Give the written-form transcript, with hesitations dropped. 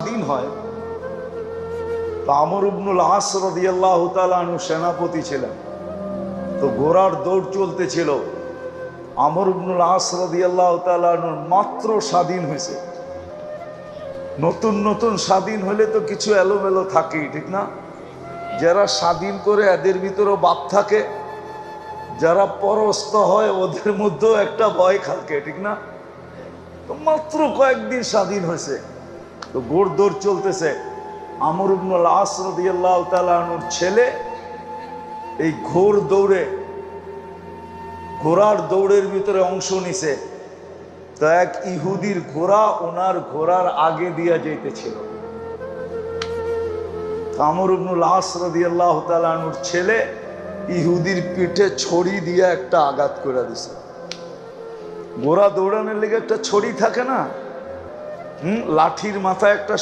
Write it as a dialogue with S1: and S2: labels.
S1: স্বাধীন হয়, তো আমর ইবনুল আস রাদিয়াল্লাহু তাআলা আনহু সেনাপতি ছিলেন। তো ঘোড়ার দৌড় চলতেছিল, আমর ইবনুল আস রাদিয়াল্লাহু তাআলা আনহুর মাত্র স্বাধীন হয়েছে। নতুন নতুন স্বাধীন হলে তো কিছু এলোমেলো থাকেই, ঠিক না? যারা স্বাধীন করে এদের ভিতরেও বাপ থাকে, যারা পরস্ত হয় ওদের মধ্যেও একটা ভয় থাকে, ঠিক না? তো মাত্র কয়েকদিন স্বাধীন হয়েছে, তো ঘোড় দৌড় চলতেছে। আমর ইবনুল আস রাদিয়াল্লাহু তাআলা আনহুর ছেলে এই ঘোড়ার দৌড়ের ভিতরে অংশ নিছে। তো এক ইহুদির ঘোড়া ওনার ঘোড়ার আগে দিয়া যাইতেছিল। আমর ইবনুল আস রাদিয়াল্লাহু তাআলা আনহুর ছেলে ইহুদির পিঠে ছড়ি দিয়ে একটা আঘাত করে দিছে। ঘোড়া দৌড়ানোর লেগে একটা ছড়ি থাকে না, লাঠির মাথায় একটা